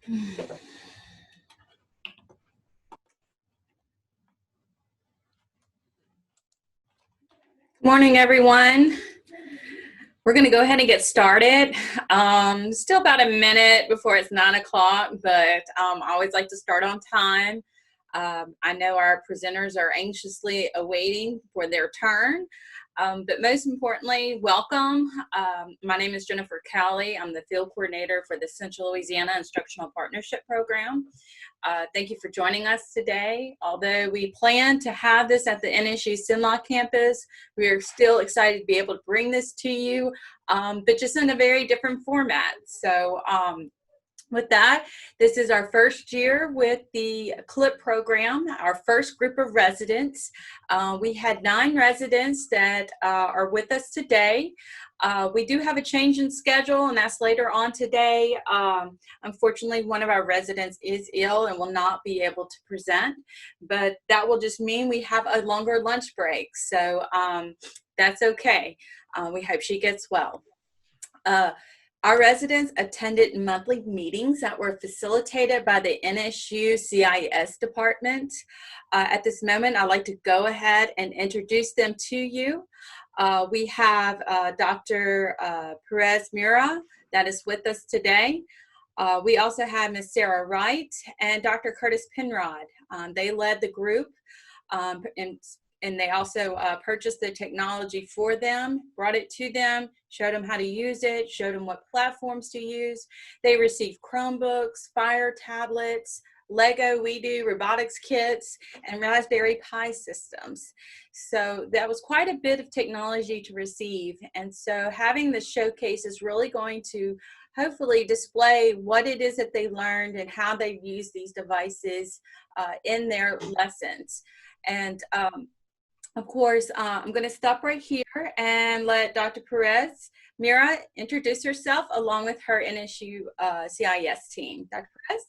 Good morning, everyone. We're going to go ahead and get started. Still about a minute before it's 9 o'clock, but I always like to start on time. I know our presenters are anxiously awaiting for their turn, but most importantly, welcome. My name is Jennifer Cowley. I'm the field coordinator for the Central Louisiana Instructional Partnership Program. Thank you for joining us today. Although we plan to have this at the NSU Sinlock campus, we are still excited to be able to bring this to you, but just in a very different format. So with that, this is our first year with the CLIP program, our first group of residents. We had 9 residents that are with us today. We do have a change in schedule, and that's later on today. Unfortunately, one of our residents is ill and will not be able to present, but that will just mean we have a longer lunch break. So that's okay. We hope she gets well. Our residents attended monthly meetings that were facilitated by the NSU CIS department. At this moment, I'd like to go ahead and introduce them to you. We have Dr. Perez Mira that is with us today. We also have Ms. Sarah Wright and Dr. Curtis Penrod. They led the group and they also purchased the technology for them, brought it to them, showed them how to use it, showed them what platforms to use. They received Chromebooks, Fire tablets, Lego, WeDo, robotics kits, and Raspberry Pi systems. So that was quite a bit of technology to receive. And so having this showcase is really going to hopefully display what it is that they learned and how they use these devices in their lessons. And of course, I'm going to stop right here and let Dr. Perez Mira introduce herself along with her NSU CIS team. Dr. Perez?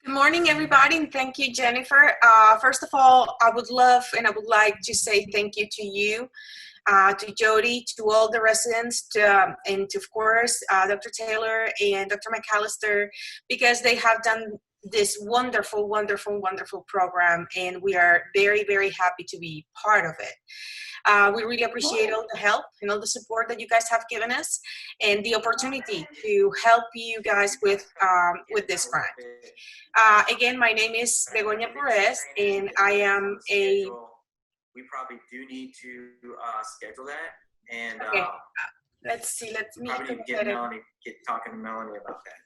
Good morning, everybody, and thank you, Jennifer. First of all, I would like to say thank you to you, to Jody, to all the residents, and to, of course, Dr. Taylor and Dr. McAllister, because they have done this wonderful, wonderful, wonderful program, and we are very, very happy to be part of it. We really appreciate all the help and all the support that you guys have given us, and the opportunity to help you guys with this grant. Again, my name is Begoña Perez, and I am a... We probably do need to schedule that, and okay. Let's see. Let me get talking to Melanie about that.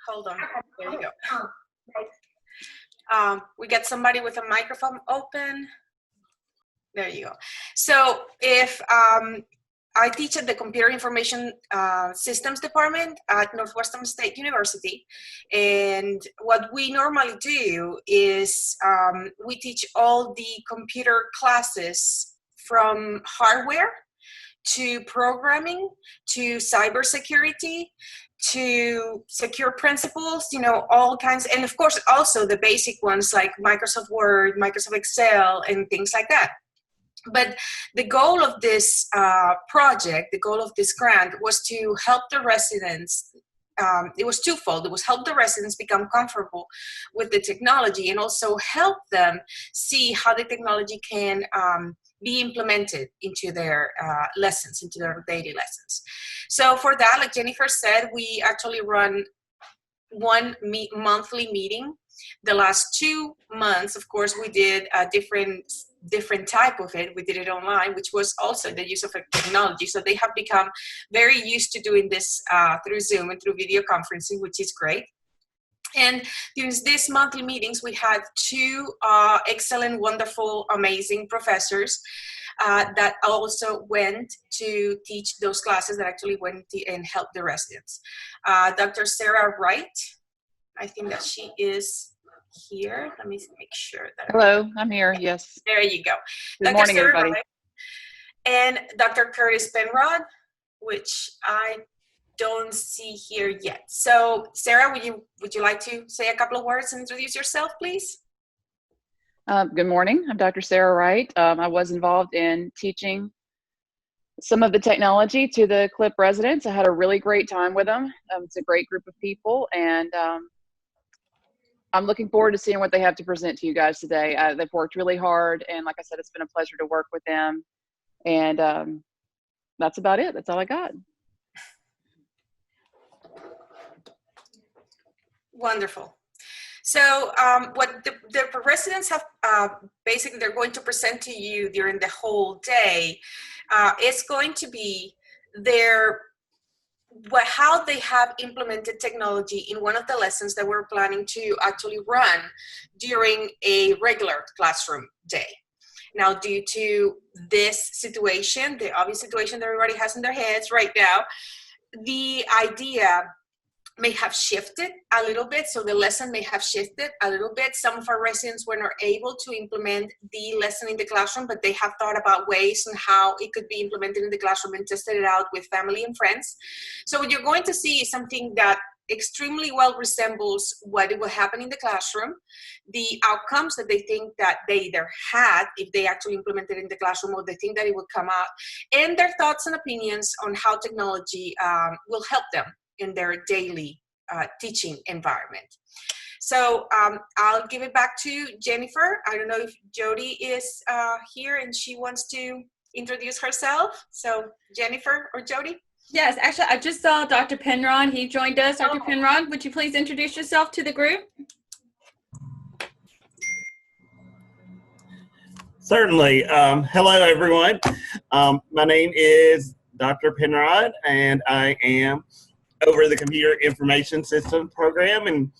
Hold on. There you go. We got somebody with a microphone open. There you go. So if I teach at the Computer Information Systems Department at Northwestern State University, and what we normally do is we teach all the computer classes from hardware to programming to cybersecurity to secure principles, all kinds, and of course also the basic ones like Microsoft Word, Microsoft Excel, and things like that. But the goal of this project, the goal of this grant was to help the residents. It was twofold. It was help the residents become comfortable with the technology and also help them see how the technology can be implemented into their lessons, into their daily lessons. So for that, like Jennifer said, we actually run one monthly meeting. The last 2 months, of course, we did a different type of it. We did it online, which was also the use of technology. So they have become very used to doing this through Zoom and through video conferencing, which is great. And during these monthly meetings, we had 2 excellent, wonderful, amazing professors that also went to teach those classes, that actually went and helped the residents. Dr. Sarah Wright, I think that she is here. Let me make sure that. Hello, I'm here, yes. There you go. Good morning, Sarah everybody. Wright and Dr. Curtis Penrod, which I don't see here yet. So Sarah, would you like to say a couple of words and introduce yourself, please? Good morning, I'm Dr. Sarah Wright. I was involved in teaching some of the technology to the CLIP residents. I had a really great time with them. It's a great group of people, and I'm looking forward to seeing what they have to present to you guys today. They've worked really hard, and like I said, it's been a pleasure to work with them. And that's about it. That's all I got. Wonderful. So what the residents have, basically they're going to present to you during the whole day is going to be how they have implemented technology in one of the lessons that we're planning to actually run during a regular classroom day. Now, due to this situation, the obvious situation that everybody has in their heads right now, the idea may have shifted a little bit. So the lesson may have shifted a little bit. Some of our residents were not able to implement the lesson in the classroom, but they have thought about ways and how it could be implemented in the classroom and tested it out with family and friends. So what you're going to see is something that extremely well resembles what will happen in the classroom, the outcomes that they think that they either had if they actually implemented it in the classroom, or they think that it would come out, and their thoughts and opinions on how technology will help them in their daily teaching environment. So I'll give it back to Jennifer. I don't know if Jody is here and she wants to introduce herself. So Jennifer or Jody? Yes, actually, I just saw Dr. Penrod. He joined us. Dr. Penrod, would you please introduce yourself to the group? Certainly. Hello, everyone. My name is Dr. Penrod, and I am over the Computer Information System program, and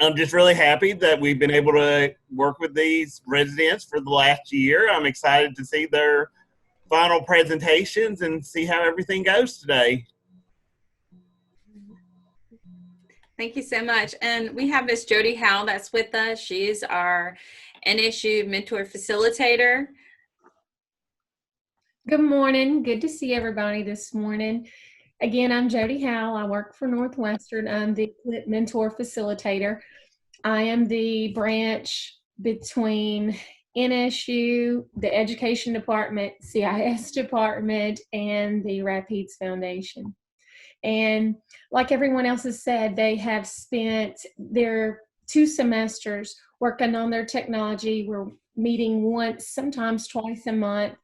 I'm just really happy that we've been able to work with these residents for the last year. I'm excited to see their final presentations and see how everything goes today. Thank you so much. And we have Miss Jody Howell that's with us. She is our NSU mentor facilitator. Good morning. Good to see everybody this morning. Again, I'm Jody Howell. I work for Northwestern. I'm the CLIP mentor facilitator. I am the branch between NSU, the education department, CIS department, and the Rapides Foundation. And like everyone else has said, they have spent their 2 semesters working on their technology. We're meeting once, sometimes twice a month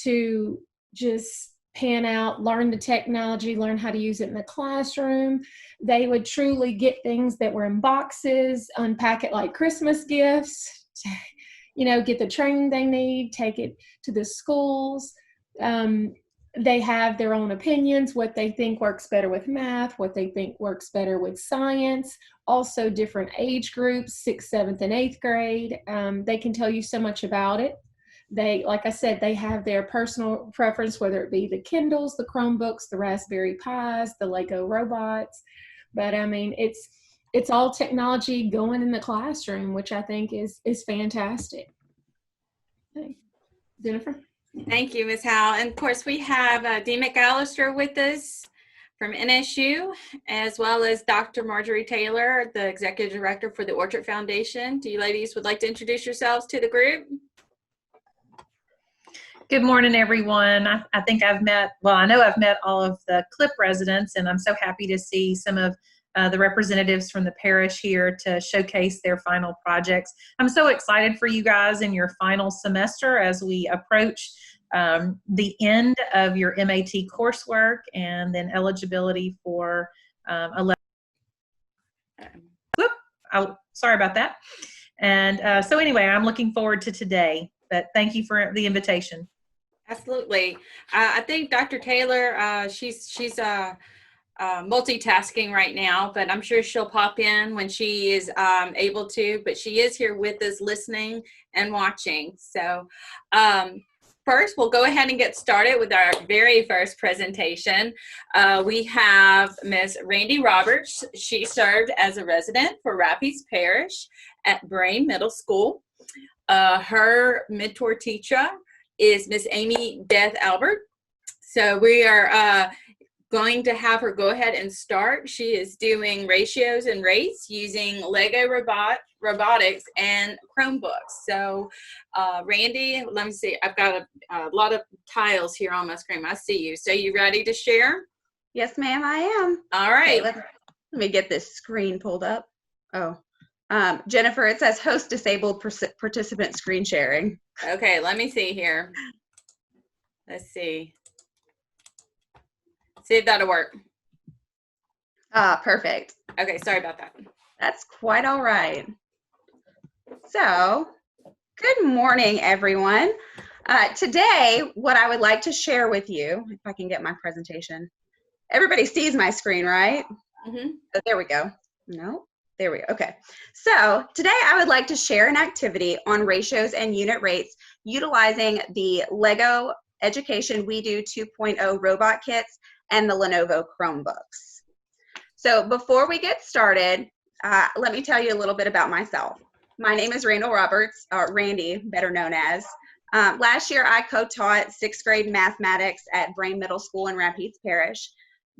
to just pan out, learn the technology, learn how to use it in the classroom. They would truly get things that were in boxes, unpack it like Christmas gifts, get the training they need, take it to the schools. They have their own opinions, what they think works better with math, what they think works better with science, also different age groups, 6th, 7th, and 8th grade. They can tell you so much about it. They, like I said, they have their personal preference, whether it be the Kindles, the Chromebooks, the Raspberry Pis, the Lego robots. But I mean, it's all technology going in the classroom, which I think is fantastic. Okay. Jennifer? Thank you, Ms. Howell. And of course, we have Dee McAllister with us from NSU, as well as Dr. Marjorie Taylor, the Executive Director for the Orchard Foundation. Do you ladies would like to introduce yourselves to the group? Good morning, everyone. I think I know I've met all of the CLIP residents, and I'm so happy to see some of the representatives from the parish here to showcase their final projects. I'm so excited for you guys in your final semester as we approach the end of your MAT coursework and then eligibility for sorry about that. And so anyway, I'm looking forward to today, but thank you for the invitation. Absolutely. I think Dr. Taylor, she's multitasking right now, but I'm sure she'll pop in when she is able to, but she is here with us listening and watching. So first, we'll go ahead and get started with our very first presentation. We have Ms. Randy Roberts. She served as a resident for Rapides Parish at Brain Middle School. Her mentor teacher is Miss Amy Beth Albert. So we are going to have her go ahead and start. She is doing ratios and rates using Lego robotics and Chromebooks. So Randy, let me see. I've got a lot of tiles here on my screen. I see you. So you ready to share? Yes, ma'am, I am. All right. Okay, let me get this screen pulled up. Oh, Jennifer, it says host disabled participant screen sharing. Okay, let me see here. Let's see. See if that'll work. Perfect. Okay, sorry about that. That's quite all right. So, good morning, everyone. Today, what I would like to share with you, if I can get my presentation. Everybody sees my screen, right? Mm-hmm. Oh, there we go. No, there we go. Okay. So today I would like to share an activity on ratios and unit rates utilizing the Lego Education We Do 2.0 robot kits and the Lenovo Chromebooks. So before we get started, let me tell you a little bit about myself. My name is Randall Roberts, or Randy, better known as. Last year I co-taught 6th grade mathematics at Brame Middle School in Rapides Parish.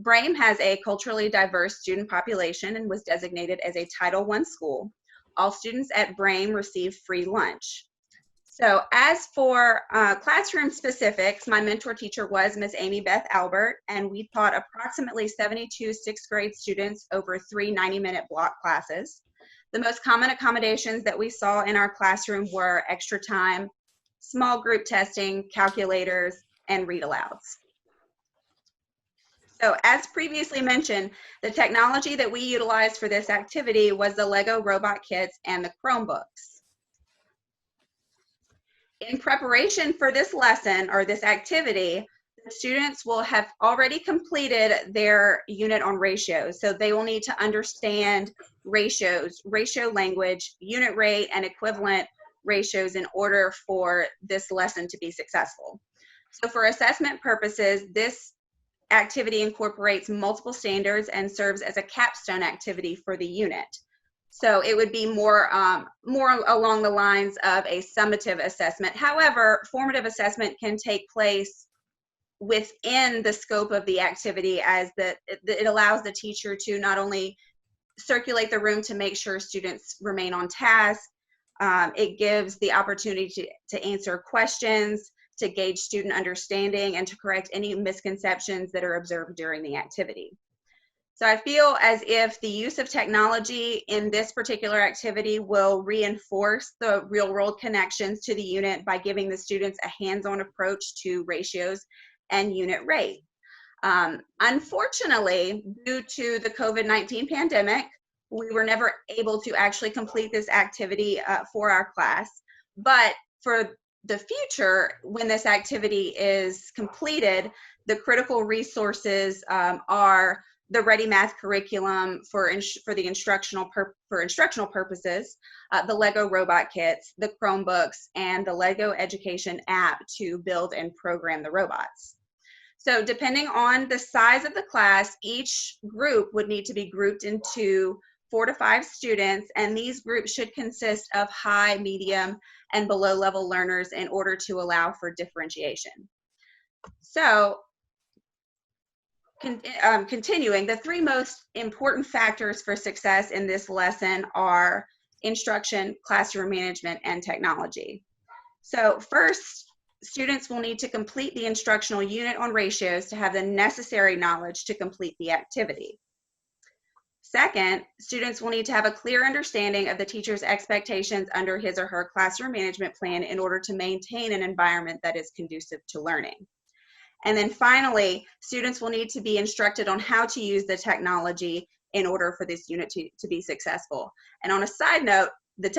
Brame has a culturally diverse student population and was designated as a Title I school. All students at Brame receive free lunch. So as for classroom specifics, my mentor teacher was Ms. Amy Beth Albert, and we taught approximately 72 6th grade students over 3 90-minute block classes. The most common accommodations that we saw in our classroom were extra time, small group testing, calculators, and read-alouds. So as previously mentioned, the technology that we utilized for this activity was the Lego robot kits and the Chromebooks. In preparation for this lesson or this activity, the students will have already completed their unit on ratios. So they will need to understand ratios, ratio language, unit rate, and equivalent ratios in order for this lesson to be successful. So for assessment purposes, this activity incorporates multiple standards and serves as a capstone activity for the unit. So it would be more along the lines of a summative assessment. However, formative assessment can take place within the scope of the activity, as it allows the teacher to not only circulate the room to make sure students remain on task, it gives the opportunity to answer questions, to gauge student understanding, and to correct any misconceptions that are observed during the activity. So I feel as if the use of technology in this particular activity will reinforce the real-world connections to the unit by giving the students a hands-on approach to ratios and unit rate. Unfortunately, due to the COVID-19 pandemic, we were never able to actually complete this activity for our class, but for the future, when this activity is completed, the critical resources are the Ready Math curriculum for the instructional purposes, the Lego robot kits, the Chromebooks, and the Lego Education app to build and program the robots. So depending on the size of the class, each group would need to be grouped into 4 to 5 students, and these groups should consist of high, medium, and below level learners in order to allow for differentiation. So continuing, the 3 most important factors for success in this lesson are instruction, classroom management, and technology. So first, students will need to complete the instructional unit on ratios to have the necessary knowledge to complete the activity. Second, students will need to have a clear understanding of the teacher's expectations under his or her classroom management plan in order to maintain an environment that is conducive to learning. And then finally, students will need to be instructed on how to use the technology in order for this unit to be successful. And on a side note, the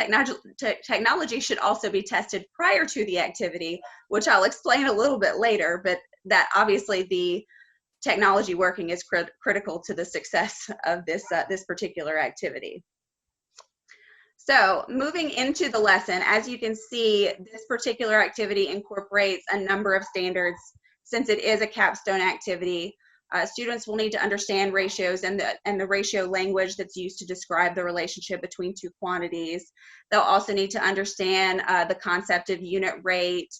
technology should also be tested prior to the activity, which I'll explain a little bit later, but that obviously the technology working is critical to the success of this particular activity. So moving into the lesson, as you can see, this particular activity incorporates a number of standards. Since it is a capstone activity, students will need to understand ratios and the ratio language that's used to describe the relationship between 2 quantities. They'll also need to understand the concept of unit rate,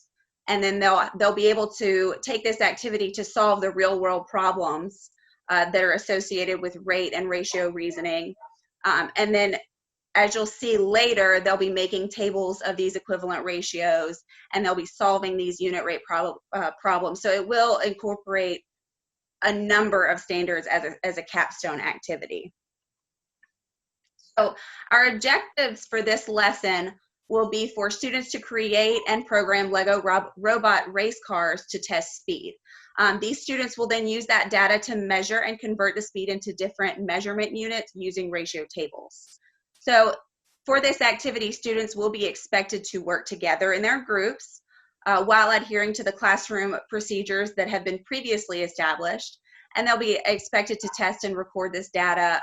and then they'll be able to take this activity to solve the real world problems that are associated with rate and ratio reasoning. And then, as you'll see later, they'll be making tables of these equivalent ratios, and they'll be solving these unit rate problems. So it will incorporate a number of standards as a capstone activity. So our objectives for this lesson will be for students to create and program Lego robot race cars to test speed. These students will then use that data to measure and convert the speed into different measurement units using ratio tables. So for this activity, students will be expected to work together in their groups while adhering to the classroom procedures that have been previously established. And they'll be expected to test and record this data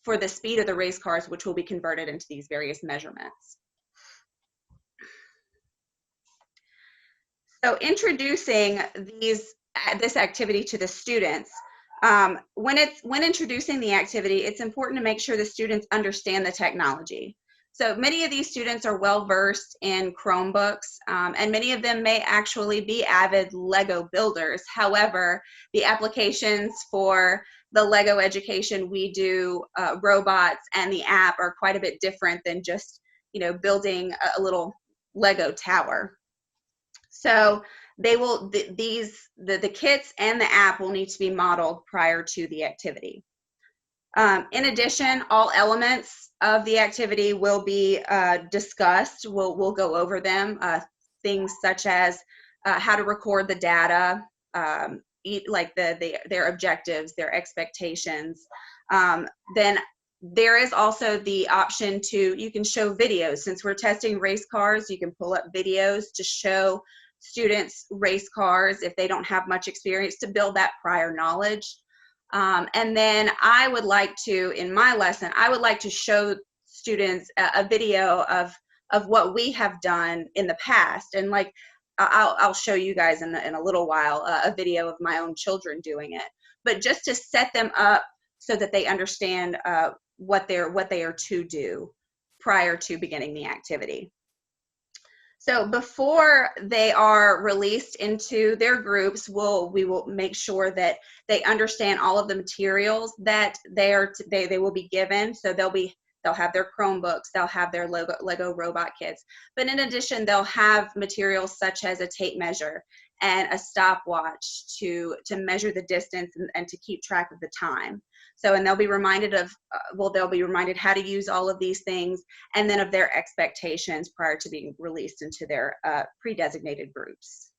for the speed of the race cars, which will be converted into these various measurements. So introducing this activity to the students, when introducing the activity, it's important to make sure the students understand the technology. So many of these students are well versed in Chromebooks, and many of them may actually be avid Lego builders. However, the applications for the Lego education we do, robots and the app are quite a bit different than just, building a little Lego tower. So they will, the kits and the app will need to be modeled prior to the activity. In addition, all elements of the activity will be discussed. We'll go over them, things such as how to record the data, like their objectives, their expectations. Then there is also the option you can show videos. Since we're testing race cars, you can pull up videos to show students race cars if they don't have much experience, to build that prior knowledge. And then I would like to, in my lesson, I would like to show students a video of what we have done in the past. And like, I'll show you guys in a little while a video of my own children doing it, but just to set them up so that they understand what they are to do prior to beginning the activity. So before they are released into their groups, we will make sure that they understand all of the materials that they will be given. So they'll have their Chromebooks, they'll have their Lego robot kits, but in addition, they'll have materials such as a tape measure and a stopwatch to measure the distance and to keep track of the time. So, and they'll be reminded how to use all of these things, and then of their expectations prior to being released into their pre-designated groups.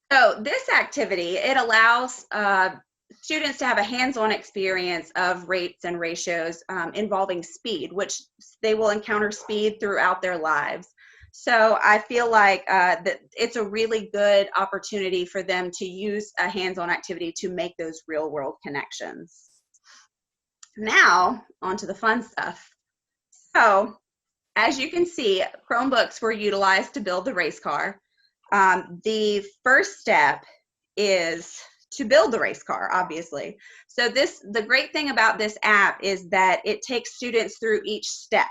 So this activity, it allows students to have a hands-on experience of rates and ratios involving speed, which they will encounter speed throughout their lives. So I feel like that it's a really good opportunity for them to use a hands-on activity to make those real-world connections. Now, on to the fun stuff. So, as you can see, Chromebooks were utilized to build the race car. The first step is to build the race car, obviously. So the great thing about this app is that it takes students through each step.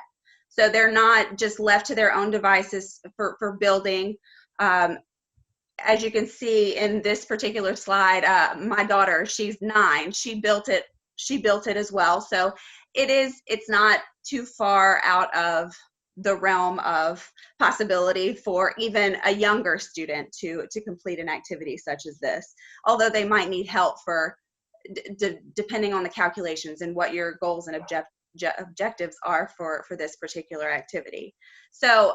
So they're not just left to their own devices for building. As you can see in this particular slide, my daughter, she's 9. She built it as well. So it's not too far out of the realm of possibility for even a younger student to complete an activity such as this, although they might need help depending on the calculations and what your goals and objectives are for this particular activity. So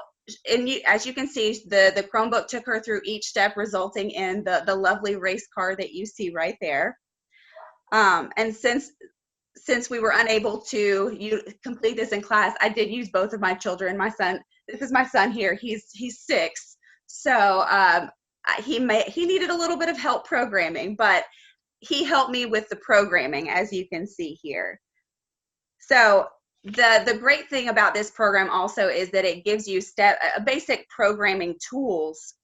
as you can see, the Chromebook took her through each step, resulting in the lovely race car that you see right there. And since we were unable to complete this in class, I did use both of my children. My son, this is my son here, he's 6. So he needed a little bit of help programming, but he helped me with the programming, as you can see here. So the great thing about this program also is that it gives you basic programming tools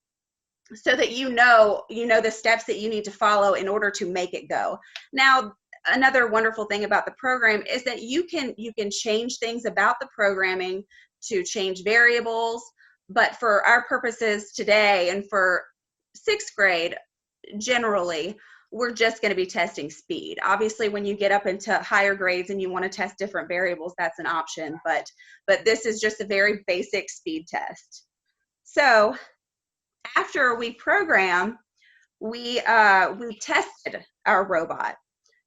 so that you know the steps that you need to follow in order to make it go. Now, another wonderful thing about the program is that you can change things about the programming to change variables, but for our purposes today and for 6th grade, generally, we're just going to be testing speed. Obviously, when you get up into higher grades and you want to test different variables, that's an option, but this is just a very basic speed test. So after we program, we tested our robot.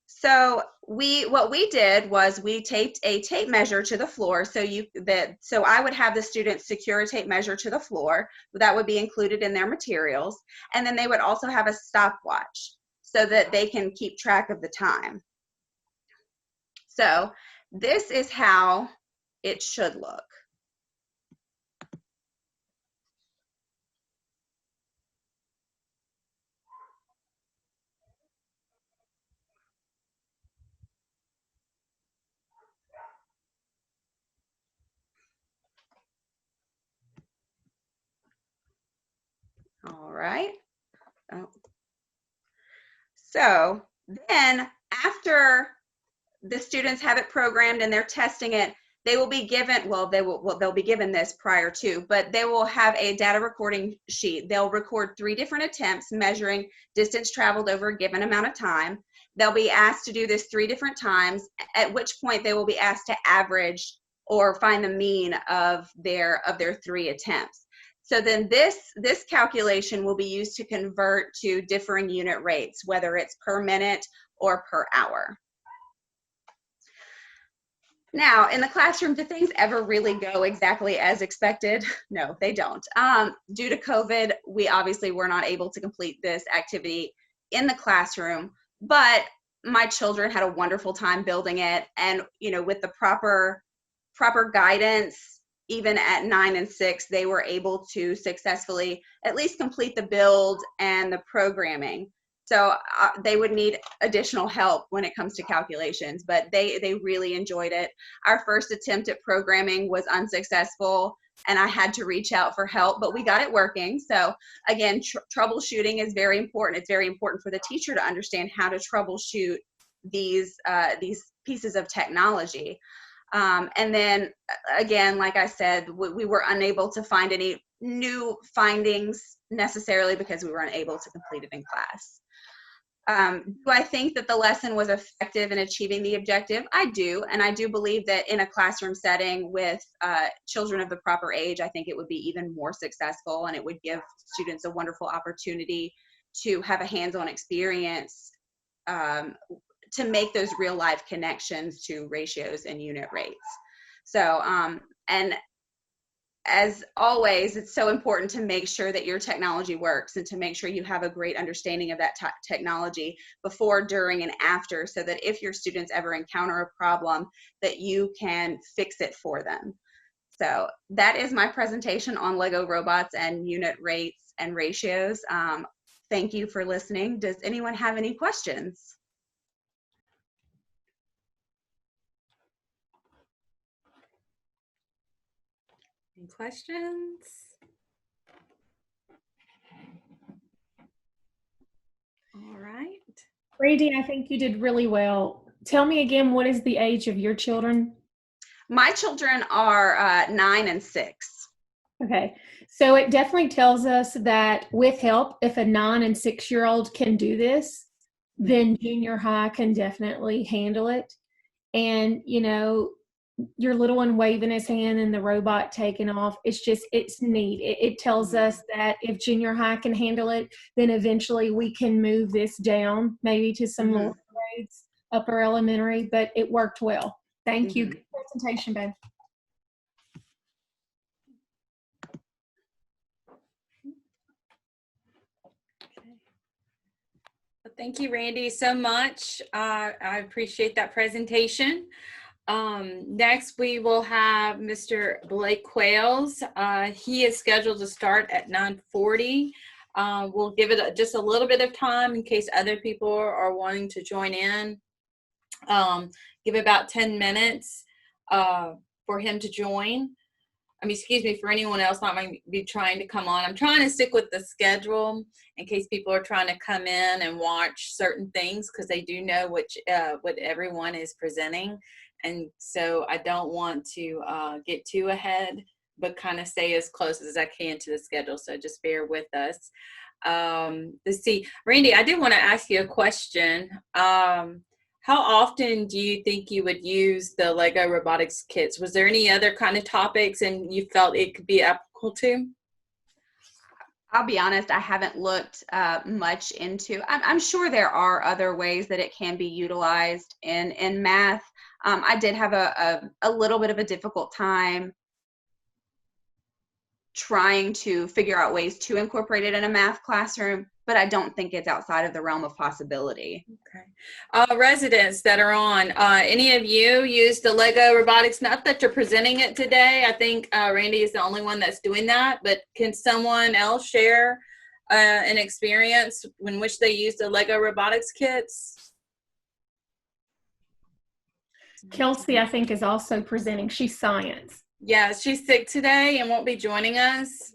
So what we did was we taped a tape measure to the floor. So I would have the students secure a tape measure to the floor. That would be included in their materials. And then they would also have a stopwatch so that they can keep track of the time. So this is how it should look. All right. Oh. So then after the students have it programmed and they're testing it, they will be given, they'll be given this prior to, but they will have a data recording sheet. They'll record 3 different attempts measuring distance traveled over a given amount of time. They'll be asked to do this 3 different times, at which point they will be asked to average or find the mean of their 3 attempts. So then this calculation will be used to convert to differing unit rates, whether it's per minute or per hour. Now, in the classroom, do things ever really go exactly as expected? No, they don't. Due to COVID, we obviously were not able to complete this activity in the classroom, but my children had a wonderful time building it. And, with the proper guidance, even at 9 and 6, they were able to successfully at least complete the build and the programming. So they would need additional help when it comes to calculations, but they really enjoyed it. Our first attempt at programming was unsuccessful, and I had to reach out for help, but we got it working. So again, troubleshooting is very important. It's very important for the teacher to understand how to troubleshoot these pieces of technology. And then again, like I said, we were unable to find any new findings necessarily because we were unable to complete it in class. Do I think that the lesson was effective in achieving the objective? I do, and I do believe that in a classroom setting with children of the proper age, I think it would be even more successful, and it would give students a wonderful opportunity to have a hands-on experience to make those real-life connections to ratios and unit rates. So, and as always, it's so important to make sure that your technology works and to make sure you have a great understanding of that technology before, during, and after, so that if your students ever encounter a problem, that you can fix it for them. So that is my presentation on Lego robots and unit rates and ratios. Thank you for listening. Does anyone have any questions? Any questions? All right. Randy, I think you did really well. Tell me again, what is the age of your children? My children are 9 and 6. Okay, so it definitely tells us that with help, if a 9 and 6-year-old can do this, then junior high can definitely handle it. And, your little one waving his hand and the robot taking off, it's neat. It tells us that if junior high can handle it, then eventually we can move this down, maybe to some lower grades, upper elementary, but it worked well. Thank you. Good presentation, babe. Well, thank you, Randy, so much. I appreciate that presentation. Next, we will have Mr. Blake Quayles. He is scheduled to start at 9:40. We'll give it just a little bit of time in case other people are wanting to join in. Give about 10 minutes for him to join. For anyone else not might be trying to come on. I'm trying to stick with the schedule in case people are trying to come in and watch certain things, because they do know what everyone is presenting. And so I don't want to get too ahead, but kind of stay as close as I can to the schedule. So just bear with us. Let's see, Randy, I did want to ask you a question. How often do you think you would use the Lego robotics kits? Was there any other kind of topics and you felt it could be applicable to? I'll be honest, I haven't looked much into. I'm sure there are other ways that it can be utilized in math. I did have a little bit of a difficult time trying to figure out ways to incorporate it in a math classroom, but I don't think it's outside of the realm of possibility. Okay. Residents that are on, any of you use the Lego robotics? Not that you're presenting it today. I think Randy is the only one that's doing that, but can someone else share an experience in which they used the Lego robotics kits? Kelsey, I think, is also presenting. She's science. Yeah, she's sick today and won't be joining us.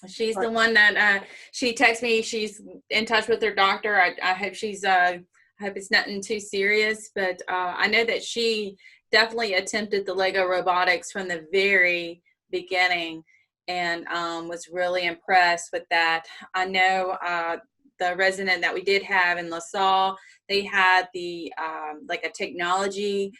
She's the one that she texted me. She's in touch with her doctor. I hope she's I hope it's nothing too serious, but I know that she definitely attempted the Lego robotics from the very beginning and was really impressed with that. I know the resident that we did have in LaSalle, they had the like a technology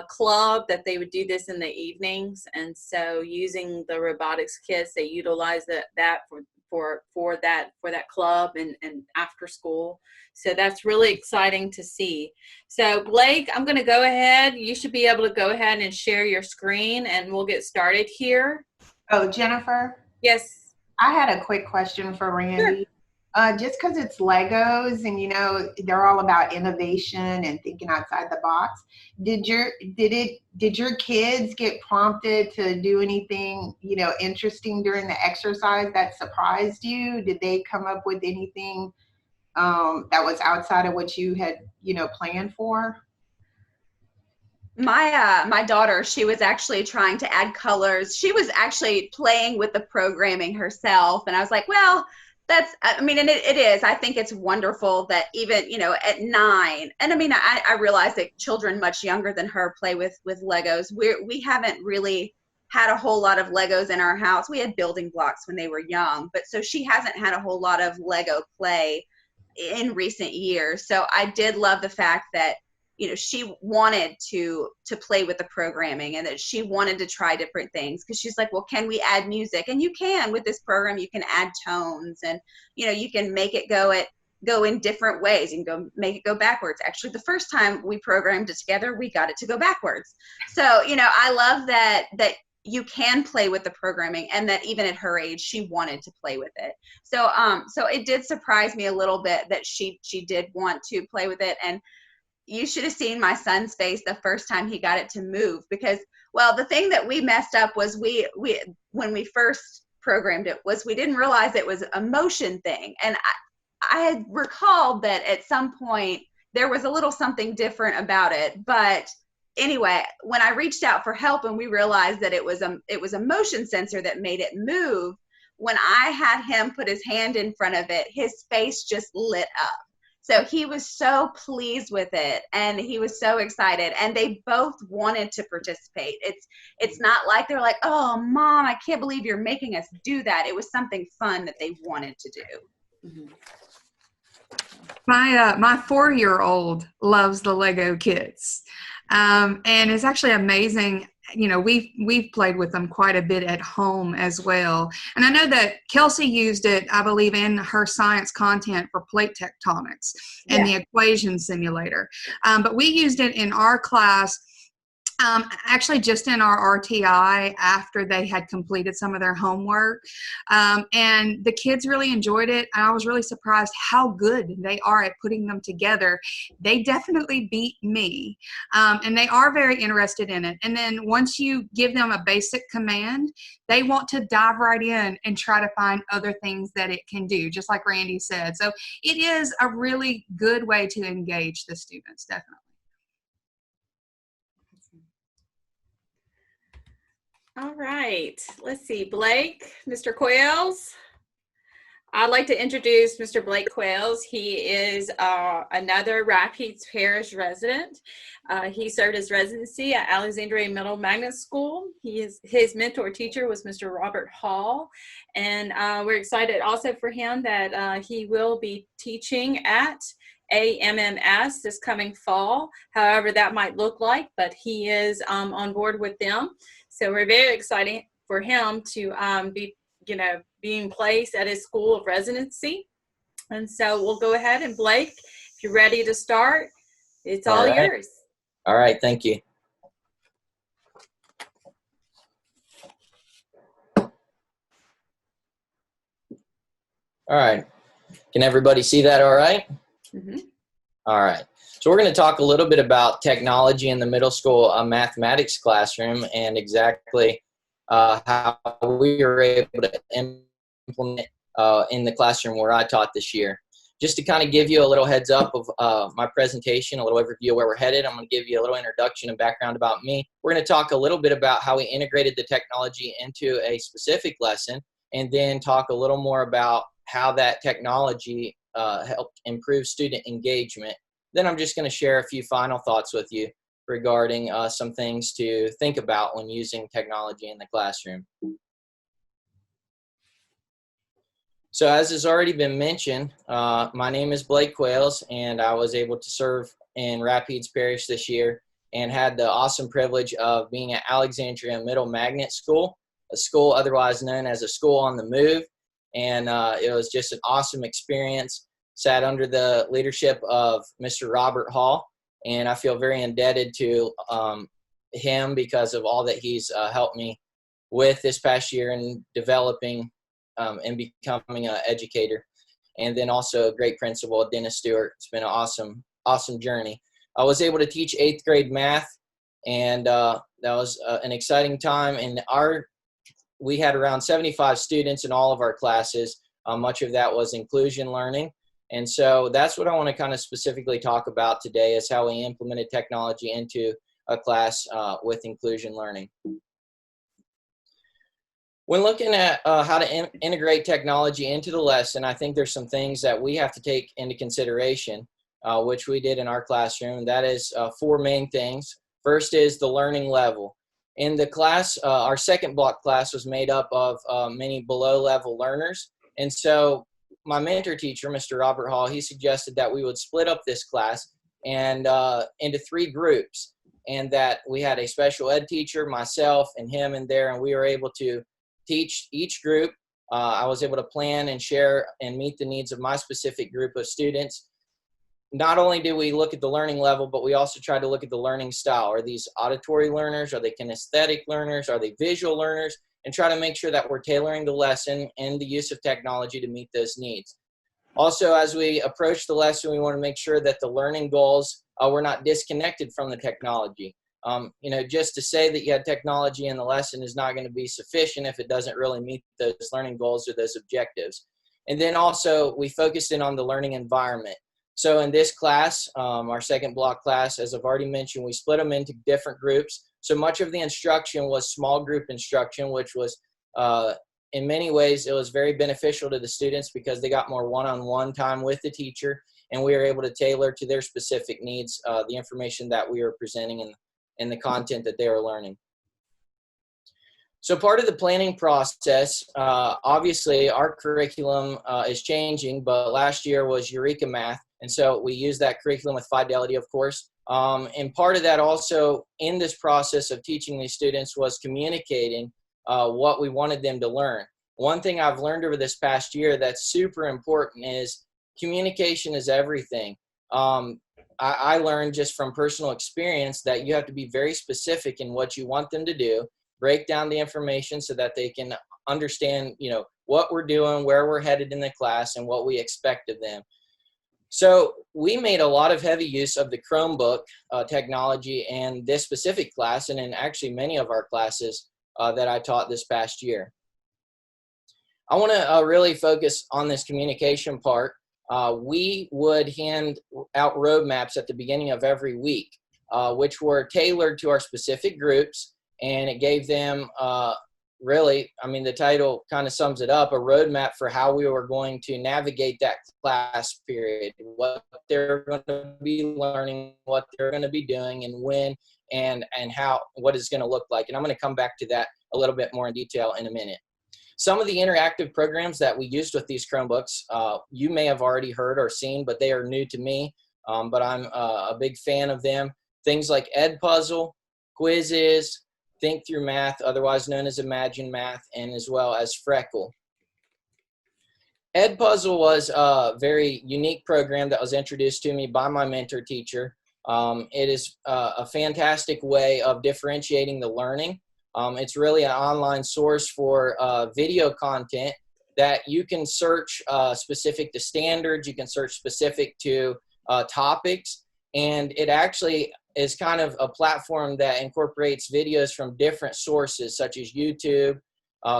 club that they would do this in the evenings, and so using the robotics kits, they utilize that for that club and after school. So that's really exciting to see. So Blake, I'm going to go ahead. You should be able to go ahead and share your screen, and we'll get started here. Oh, Jennifer? Yes. I had a quick question for Randy. Sure. Just because it's Legos and, you know, they're all about innovation and thinking outside the box. Did your kids get prompted to do anything, you know, interesting during the exercise that surprised you? Did they come up with anything that was outside of what you had, you know, planned for? My daughter, she was actually trying to add colors. She was actually playing with the programming herself, and I was like, well, I mean, and it is. I think it's wonderful that even, you know, at 9, and I mean, I realize that children much younger than her play with Legos. We haven't really had a whole lot of Legos in our house. We had building blocks when they were young, but so she hasn't had a whole lot of Lego play in recent years. So I did love the fact that, you know, she wanted to play with the programming and that she wanted to try different things, because she's like, well, can we add music? And you can with this program. You can add tones, and, you know, you can make it go in different ways. You can make it go backwards. Actually, the first time we programmed it together, we got it to go backwards. So, you know, I love that you can play with the programming, and that even at her age, she wanted to play with it. So so it did surprise me a little bit that she did want to play with it. And you should have seen my son's face the first time he got it to move, because, well, the thing that we messed up was we when we first programmed it was we didn't realize it was a motion thing. And I had recalled that at some point there was a little something different about it. But anyway, when I reached out for help and we realized that it was a motion sensor that made it move, when I had him put his hand in front of it, his face just lit up. So he was so pleased with it, and he was so excited, and they both wanted to participate. It's not like they're like, oh, Mom, I can't believe you're making us do that. It was something fun that they wanted to do. Mm-hmm. My 4-year-old loves the Lego kits, and it's actually amazing. You know, we've played with them quite a bit at home as well. And I know that Kelsey used it, I believe, in her science content for plate tectonics and the equation simulator. But we used it in our class, actually just in our RTI after they had completed some of their homework. And the kids really enjoyed it. And I was really surprised how good they are at putting them together. They definitely beat me. And they are very interested in it. And then once you give them a basic command, they want to dive right in and try to find other things that it can do, just like Randy said. So it is a really good way to engage the students, definitely. All right, let's see, Blake, Mr. Quayles. I'd like to introduce Mr. Blake Quails. He is another Rapides Parish resident. He served his residency at Alexandria Middle Magnet School. His mentor teacher was Mr. Robert Hall. And we're excited also for him that he will be teaching at AMMS this coming fall, however that might look like, but he is on board with them. So we're very excited for him to be being placed at his school of residency. And so we'll go ahead, and Blake, if you're ready to start, it's all yours. All right, thank you. All right, can everybody see that all right? Mm-hmm. All right, so we're going to talk a little bit about technology in the middle school mathematics classroom and exactly how we were able to implement in the classroom where I taught this year. Just to kind of give you a little heads up of my presentation, a little overview of where we're headed, I'm going to give you a little introduction and background about me. We're going to talk a little bit about how we integrated the technology into a specific lesson, and then talk a little more about how that technology helped improve student engagement. Then I'm just going to share a few final thoughts with you regarding some things to think about when using technology in the classroom. So as has already been mentioned, my name is Blake Quails, and I was able to serve in Rapides Parish this year and had the awesome privilege of being at Alexandria Middle Magnet School, a school otherwise known as a school on the move. And it was just an awesome experience. Sat under the leadership of Mr. Robert Hall, and I feel very indebted to him because of all that he's helped me with this past year in developing and becoming an educator. And then also a great principal, Dennis Stewart. It's been an awesome journey. I was able to teach 8th grade math, and that was an exciting time. And we had around 75 students in all of our classes. Much of that was inclusion learning. And so that's what I want to kind of specifically talk about today, is how we implemented technology into a class with inclusion learning. When looking at how to integrate technology into the lesson, I think there's some things that we have to take into consideration, which we did in our classroom. That is 4 main things. First is the learning level. In the class, our second block class was made up of many below-level learners. And so my mentor teacher, Mr. Robert Hall, he suggested that we would split up this class and into 3 groups, and that we had a special ed teacher, myself, and him in there, and we were able to teach each group. I was able to plan and share and meet the needs of my specific group of students. Not only do we look at the learning level, but we also try to look at the learning style. Are these auditory learners? Are they kinesthetic learners? Are they visual learners? And try to make sure that we're tailoring the lesson and the use of technology to meet those needs. Also, as we approach the lesson, we want to make sure that the learning goals were not disconnected from the technology. Just to say that you had technology in the lesson is not going to be sufficient if it doesn't really meet those learning goals or those objectives. And then also, we focused in on the learning environment. So in this class, our second block class, as I've already mentioned, we split them into different groups. So much of the instruction was small group instruction, which was, in many ways, it was very beneficial to the students because they got more one-on-one time with the teacher, and we were able to tailor to their specific needs the information that we were presenting and the content that they were learning. So part of the planning process, obviously our curriculum is changing, but last year was Eureka Math, and so we used that curriculum with Fidelity, of course. And part of that also in this process of teaching these students was communicating what we wanted them to learn. One thing I've learned over this past year that's super important is communication is everything. I learned just from personal experience that you have to be very specific in what you want them to do, break down the information so that they can understand, what we're doing, where we're headed in the class, and what we expect of them. So we made a lot of heavy use of the Chromebook technology in this specific class, and in actually many of our classes that I taught this past year. I want to really focus on this communication part. We would hand out roadmaps at the beginning of every week, which were tailored to our specific groups, and it gave them really, I mean, the title kind of sums it up, a roadmap for how we were going to navigate that class period, what they're going to be learning, what they're going to be doing, and when, and how, what it's going to look like. And I'm going to come back to that a little bit more in detail in a minute. Some of the interactive programs that we used with these Chromebooks, you may have already heard or seen, but they are new to me, but I'm a big fan of them. Things like Edpuzzle, Quizzes, Think Through Math, otherwise known as Imagine Math, and as well as Freckle. Edpuzzle was a very unique program that was introduced to me by my mentor teacher. It is a fantastic way of differentiating the learning. It's really an online source for video content that you can search specific to standards, you can search specific to topics, and it actually is kind of a platform that incorporates videos from different sources such as YouTube,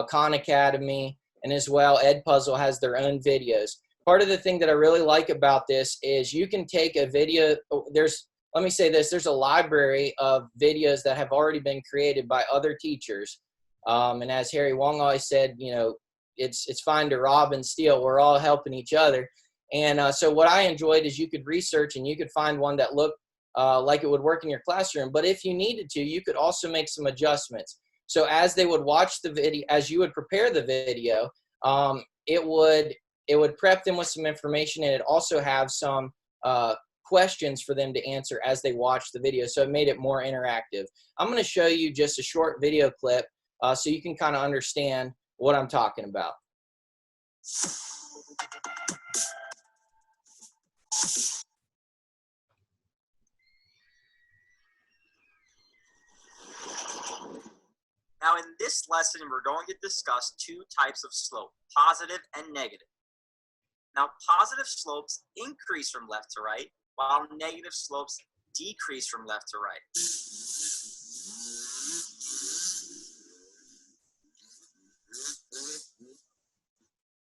Khan Academy, and as well Edpuzzle has their own videos. Part of the thing that I really like about this is you can take a video, let me say this, there's a library of videos that have already been created by other teachers. And as Harry Wong always said, you know, it's fine to rob and steal. We're all helping each other. And so what I enjoyed is you could research and you could find one that looked like it would work in your classroom. But if you needed to, you could also make some adjustments. So as they would watch the video, as you would prepare the video, it would prep them with some information, and it also have some questions for them to answer as they watch the video. So it made it more interactive. I'm going to show you just a short video clip so you can kind of understand what I'm talking about. Now in this lesson, we're going to discuss two types of slope, positive and negative. Now positive slopes increase from left to right, while negative slopes decrease from left to right.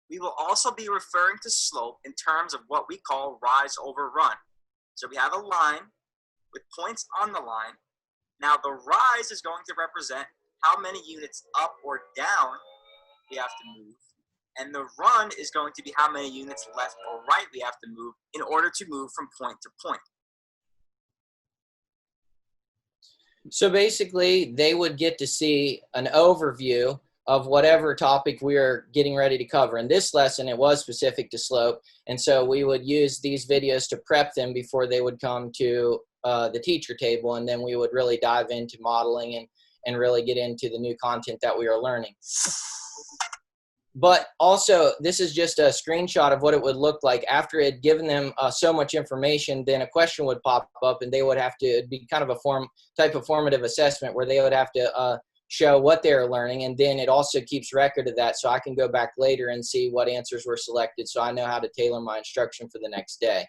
We will also be referring to slope in terms of what we call rise over run. So we have a line with points on the line. Now the rise is going to represent how many units up or down we have to move. And the run is going to be how many units left or right we have to move in order to move from point to point. So basically, they would get to see an overview of whatever topic we are getting ready to cover. In this lesson, it was specific to slope, and so we would use these videos to prep them before they would come to the teacher table, and then we would really dive into modeling and really get into the new content that we are learning. But also, this is just a screenshot of what it would look like after it had given them so much information. Then a question would pop up, and they would have to, it'd be kind of a type of formative assessment where they would have to show what they're learning, and then it also keeps record of that, so I can go back later and see what answers were selected, so I know how to tailor my instruction for the next day.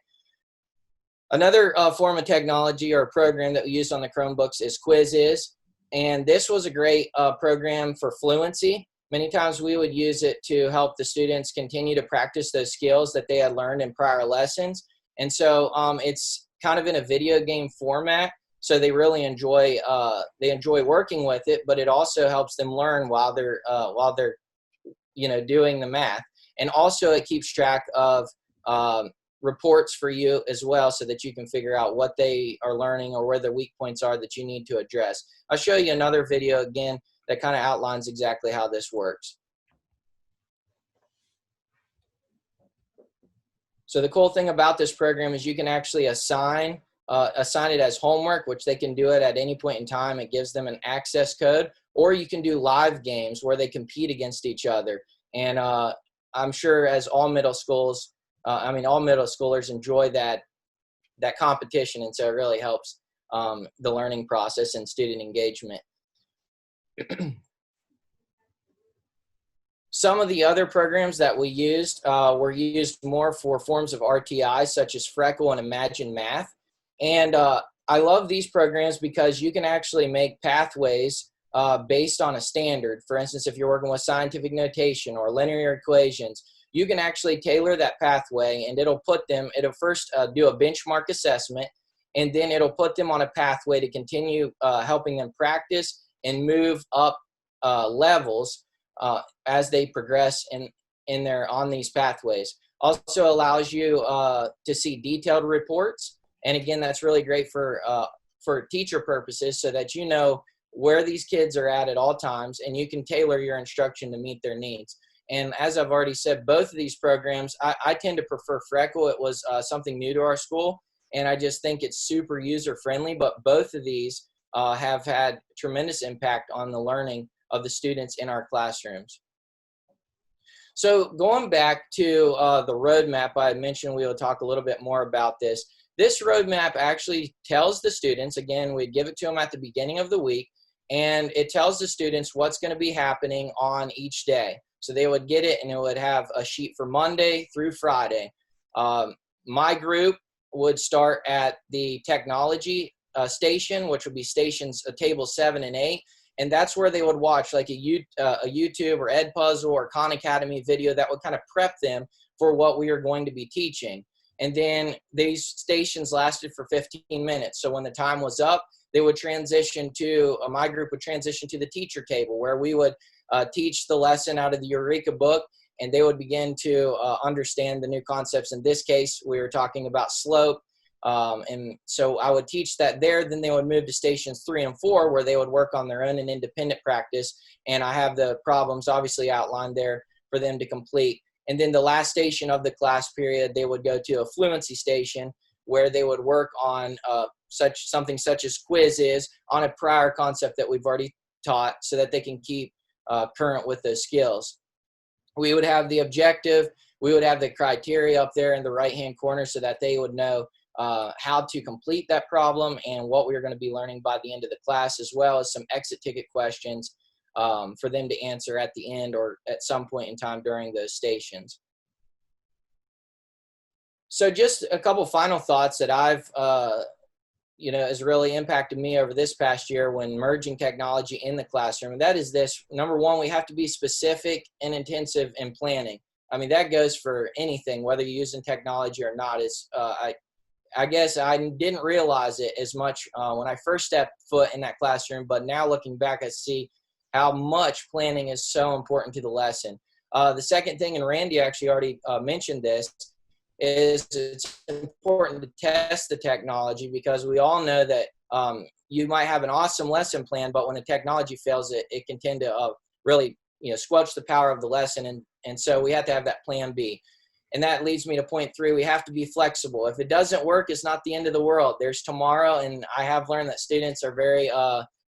Another form of technology or program that we use on the Chromebooks is Quizzes, and this was a great program for fluency. Many times we would use it to help the students continue to practice those skills that they had learned in prior lessons, and so it's kind of in a video game format. So they really enjoy working with it, but it also helps them learn while they're doing the math. And also it keeps track of reports for you as well, so that you can figure out what they are learning or where the weak points are that you need to address. I'll show you another video again that kind of outlines exactly how this works. So the cool thing about this program is you can actually assign it as homework, which they can do it at any point in time. It gives them an access code, or you can do live games where they compete against each other. And I'm sure as all middle schoolers enjoy that competition, and so it really helps the learning process and student engagement. Some of the other programs that we used were used more for forms of RTI, such as Freckle and Imagine Math. And I love these programs because you can actually make pathways based on a standard. For instance, if you're working with scientific notation or linear equations, you can actually tailor that pathway, and it'll first do a benchmark assessment, and then it'll put them on a pathway to continue helping them practice and move up levels as they progress on these pathways. Also allows you to see detailed reports. And again, that's really great for teacher purposes so that you know where these kids are at all times, and you can tailor your instruction to meet their needs. And as I've already said, both of these programs, I tend to prefer Freckle. It was something new to our school, and I just think it's super user-friendly. But both of these have had tremendous impact on the learning of the students in our classrooms. So going back to the roadmap, I mentioned we will talk a little bit more about this. This roadmap actually tells the students, again, we give it to them at the beginning of the week, and it tells the students what's going to be happening on each day. So they would get it, and it would have a sheet for Monday through Friday. My group would start at the technology station, which would be stations tables 7 and 8. And that's where they would watch like a YouTube or Edpuzzle or Khan Academy video that would kind of prep them for what we are going to be teaching. And then these stations lasted for 15 minutes. So when the time was up, they would transition to, my group would transition to the teacher table, where we would teach the lesson out of the Eureka book, and they would begin to understand the new concepts. In this case, we were talking about slope. And so I would teach that there. Then they would move to stations 3 and 4, where they would work on their own and independent practice. And I have the problems obviously outlined there for them to complete. And then the last station of the class period, they would go to a fluency station, where they would work on something such as quizzes on a prior concept that we've already taught, so that they can keep current with those skills. We would have the objective. We would have the criteria up there in the right-hand corner, so that they would know how to complete that problem and what we are going to be learning by the end of the class, as well as some exit ticket questions for them to answer at the end or at some point in time during those stations. So just a couple final thoughts that I've, has really impacted me over this past year when merging technology in the classroom. And that is this: number one, we have to be specific and intensive in planning. I mean, that goes for anything, whether you're using technology or not. I guess I didn't realize it as much when I first stepped foot in that classroom, but now looking back, I see how much planning is so important to the lesson. The second thing, and Randy actually already mentioned this, is it's important to test the technology, because we all know that you might have an awesome lesson plan, but when the technology fails, it can tend to really squelch the power of the lesson, and so we have to have that plan B. And that leads me to point 3. We have to be flexible. If it doesn't work, it's not the end of the world. There's tomorrow, and I have learned that students are very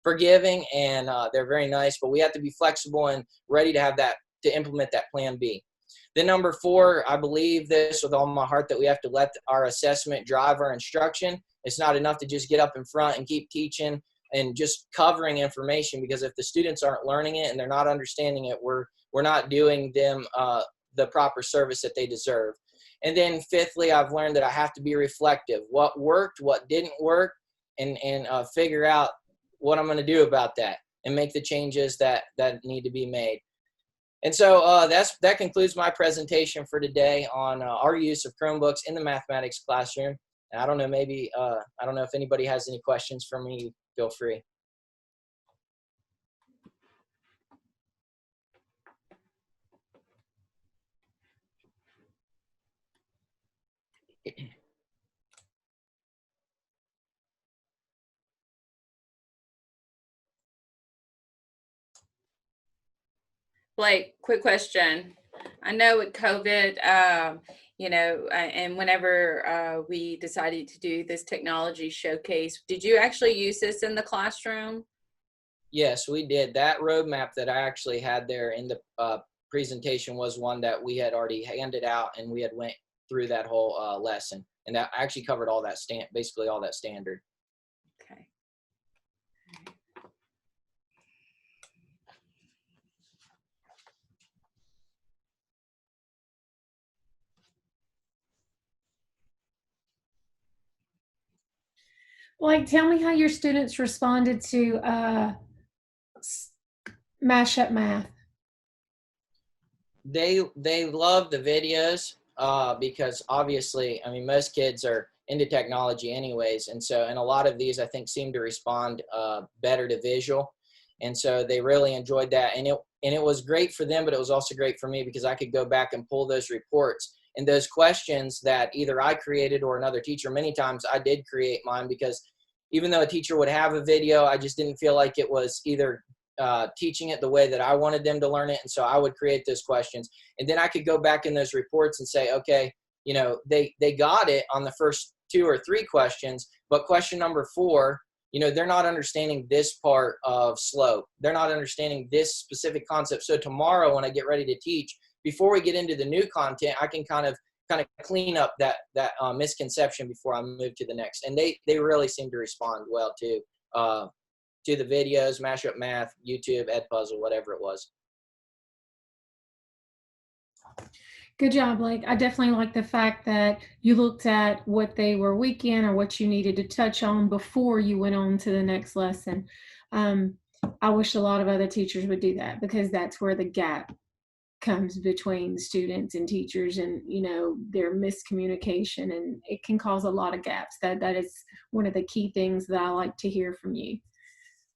forgiving, and they're very nice, but we have to be flexible and ready to implement that plan B. Then number 4, I believe this with all my heart, that we have to let our assessment drive our instruction. It's not enough to just get up in front and keep teaching and just covering information, because if the students aren't learning it and they're not understanding it, we're not doing them the proper service that they deserve. And then 5thly, I've learned that I have to be reflective. What worked, what didn't work, and figure out what I'm going to do about that and make the changes that need to be made. And so that concludes my presentation for today on our use of Chromebooks in the mathematics classroom. And I don't know, I don't know if anybody has any questions for me. Feel free. Blake, quick question. I know with COVID, and whenever we decided to do this technology showcase, did you actually use this in the classroom? Yes, we did. That roadmap that I actually had there in the presentation was one that we had already handed out, and we had went through that whole lesson, and that actually covered all that basically all that standard. Okay. Like, tell me how your students responded to mashup math. They love the videos because obviously, I mean, most kids are into technology anyways, and a lot of these I think seem to respond better to visual. And so they really enjoyed that. And it was great for them, but it was also great for me because I could go back and pull those reports and those questions that either I created or another teacher. Many times I did create mine because even though a teacher would have a video, I just didn't feel like it was either teaching it the way that I wanted them to learn it. And so I would create those questions. And then I could go back in those reports and say, okay, you know, they got it on the first 2 or 3 questions, but question number 4, you know, they're not understanding this part of slope. They're not understanding this specific concept. So tomorrow when I get ready to teach, before we get into the new content, I can kind of clean up that misconception before I move to the next. And they really seem to respond well to the videos, Mashup Math, YouTube, Edpuzzle, whatever it was. Good job, Blake. I definitely like the fact that you looked at what they were weak in or what you needed to touch on before you went on to the next lesson. I wish a lot of other teachers would do that, because that's where the gap comes between students and teachers, and you know, their miscommunication, and it can cause a lot of gaps. That is one of the key things that I like to hear from you.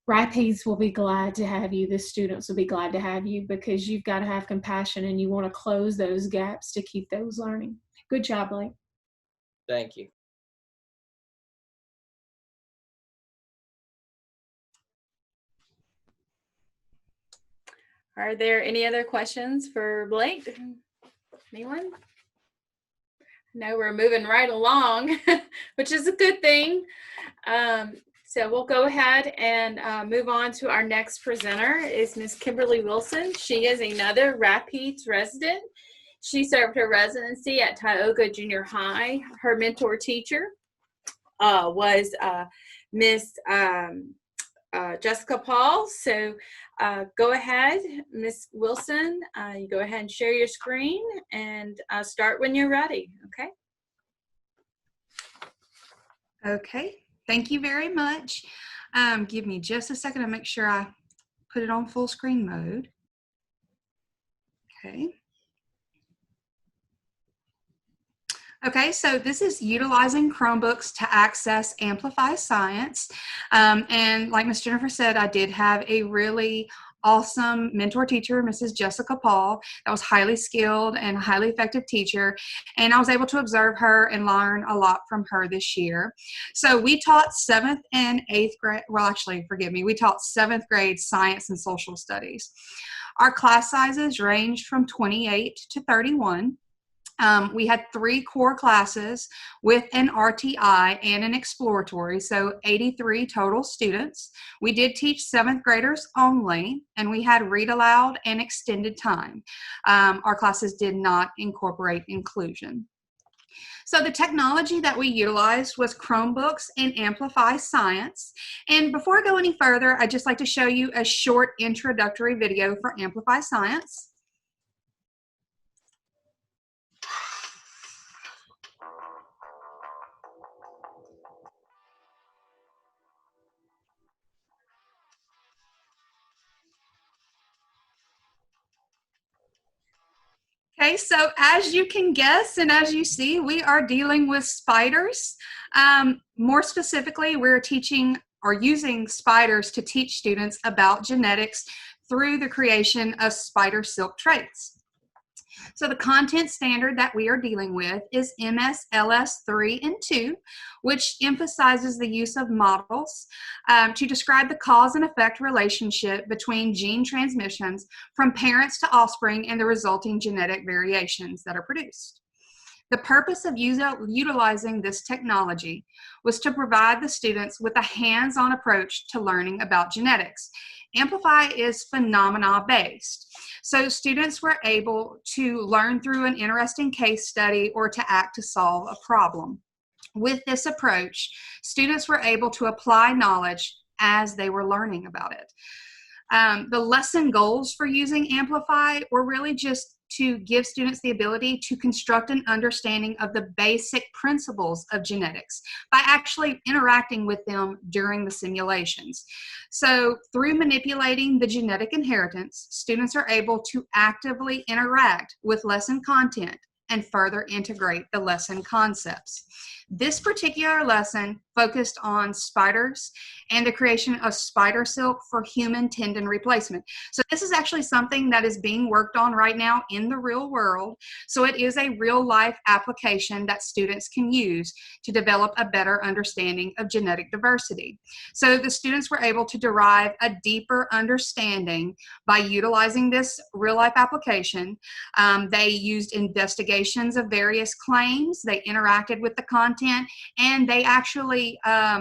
Rapides will be glad to have you. The students will be glad to have you, because you've got to have compassion and you want to close those gaps to keep those learning. Good job, Blake. Thank you. Are there any other questions for Blake? Anyone? No, we're moving right along, which is a good thing. So we'll go ahead and move on to our next presenter is Miss Kimberly Wilson. She is another Rapides resident. She served her residency at Tioga Junior High. Her mentor teacher was Miss Jessica Paul. So go ahead, Miss Wilson. You go ahead and share your screen and start when you're ready, okay? Okay, thank you very much. Give me just a second to make sure I put it on full screen mode. Okay. Okay, so this is utilizing Chromebooks to access Amplify Science. And like Ms. Jennifer said, I did have a really awesome mentor teacher, Mrs. Jessica Paul, that was highly skilled and highly effective teacher. And I was able to observe her and learn a lot from her this year. So we taught 7th and 8th grade, well, actually, forgive me, we taught 7th grade science and social studies. Our class sizes ranged from 28 to 31. We had 3 core classes with an RTI and an exploratory, so 83 total students. We did teach 7th graders only, and we had read aloud and extended time. Our classes did not incorporate inclusion. So the technology that we utilized was Chromebooks and Amplify Science. And before I go any further, I'd just like to show you a short introductory video for Amplify Science. Okay, so as you can guess and as you see, we are dealing with spiders. More specifically, we're teaching or using spiders to teach students about genetics through the creation of spider silk traits. So the content standard that we are dealing with is MSLS 3 and 2, which emphasizes the use of models to describe the cause and effect relationship between gene transmissions from parents to offspring and the resulting genetic variations that are produced. The purpose of utilizing this technology was to provide the students with a hands-on approach to learning about genetics. Amplify is phenomena-based, so students were able to learn through an interesting case study or to act to solve a problem. With this approach, students were able to apply knowledge as they were learning about it. The lesson goals for using Amplify were really just to give students the ability to construct an understanding of the basic principles of genetics by actually interacting with them during the simulations. So through manipulating the genetic inheritance, students are able to actively interact with lesson content and further integrate the lesson concepts. This particular lesson focused on spiders and the creation of spider silk for human tendon replacement. So this is actually something that is being worked on right now in the real world. So it is a real life application that students can use to develop a better understanding of genetic diversity. So the students were able to derive a deeper understanding by utilizing this real life application. They used investigations of various claims, they interacted with the content, and they actually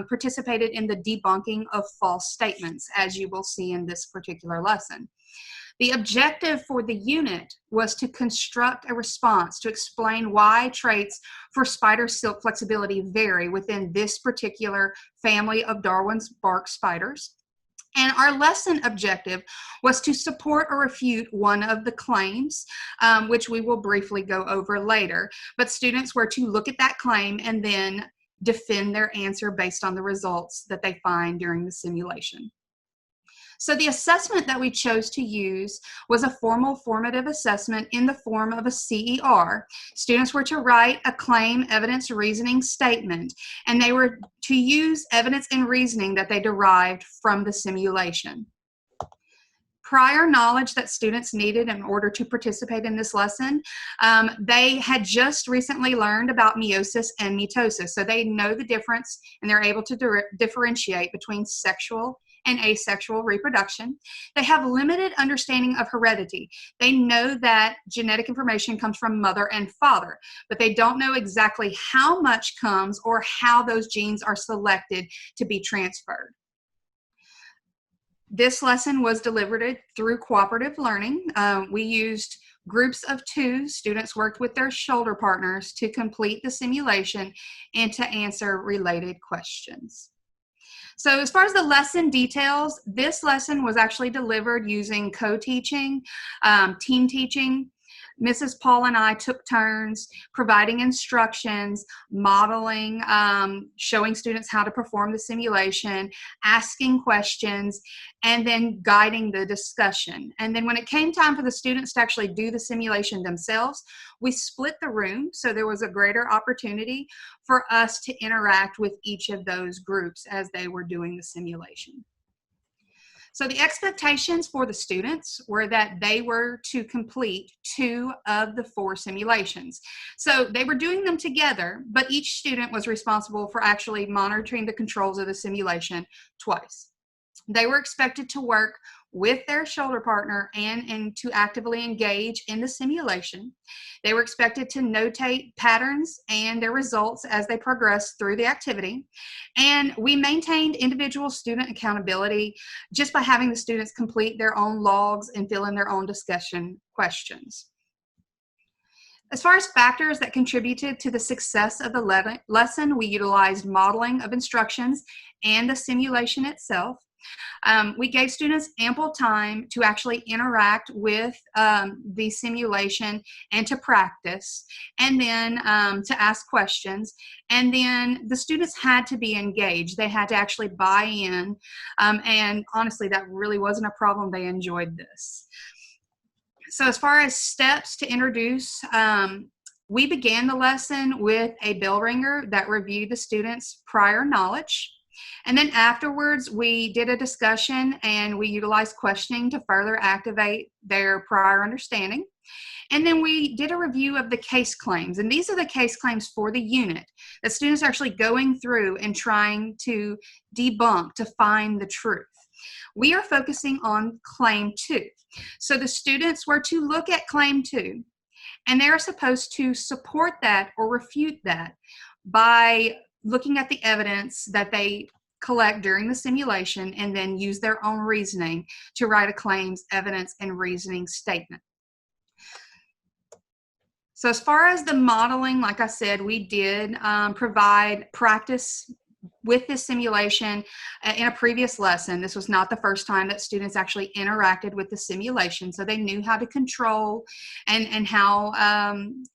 participated in the debunking of false statements, as you will see in this particular lesson. The objective for the unit was to construct a response to explain why traits for spider silk flexibility vary within this particular family of Darwin's bark spiders. And our lesson objective was to support or refute one of the claims, which we will briefly go over later. But students were to look at that claim and then defend their answer based on the results that they find during the simulation. So the assessment that we chose to use was a formal formative assessment in the form of a CER. Students were to write a claim, evidence, reasoning statement, and they were to use evidence and reasoning that they derived from the simulation. Prior knowledge that students needed in order to participate in this lesson, they had just recently learned about meiosis and mitosis, so they know the difference and they're able to differentiate between sexual and asexual reproduction. They have limited understanding of heredity. They know that genetic information comes from mother and father, but they don't know exactly how much comes or how those genes are selected to be transferred. This lesson was delivered through cooperative learning. We used groups of 2. Students worked with their shoulder partners to complete the simulation and to answer related questions. So as far as the lesson details, this lesson was actually delivered using co-teaching, team teaching. Mrs. Paul and I took turns providing instructions, modeling, showing students how to perform the simulation, asking questions, and then guiding the discussion. And then when it came time for the students to actually do the simulation themselves, we split the room so there was a greater opportunity for us to interact with each of those groups as they were doing the simulation. So the expectations for the students were that they were to complete 2 of the 4 simulations. So they were doing them together, but each student was responsible for actually monitoring the controls of the simulation twice. They were expected to work with their shoulder partner and to actively engage in the simulation. They were expected to notate patterns and their results as they progressed through the activity. And we maintained individual student accountability just by having the students complete their own logs and fill in their own discussion questions. As far as factors that contributed to the success of the lesson, we utilized modeling of instructions and the simulation itself. We gave students ample time to actually interact with the simulation and to practice, and then to ask questions. And then the students had to be engaged. They had to actually buy in, and honestly, that really wasn't a problem. They enjoyed this. So as far as steps to introduce, we began the lesson with a bell ringer that reviewed the students' prior knowledge. And then afterwards, we did a discussion and we utilized questioning to further activate their prior understanding. And then we did a review of the case claims. And these are the case claims for the unit that students are actually going through and trying to debunk to find the truth. We are focusing on claim 2. So the students were to look at claim 2, and they're supposed to support that or refute that by looking at the evidence that they collect during the simulation and then use their own reasoning to write a claims, evidence, and reasoning statement. So as far as the modeling, like I said, we did provide practice with this simulation in a previous lesson. This was not the first time that students actually interacted with the simulation, so they knew how to control and how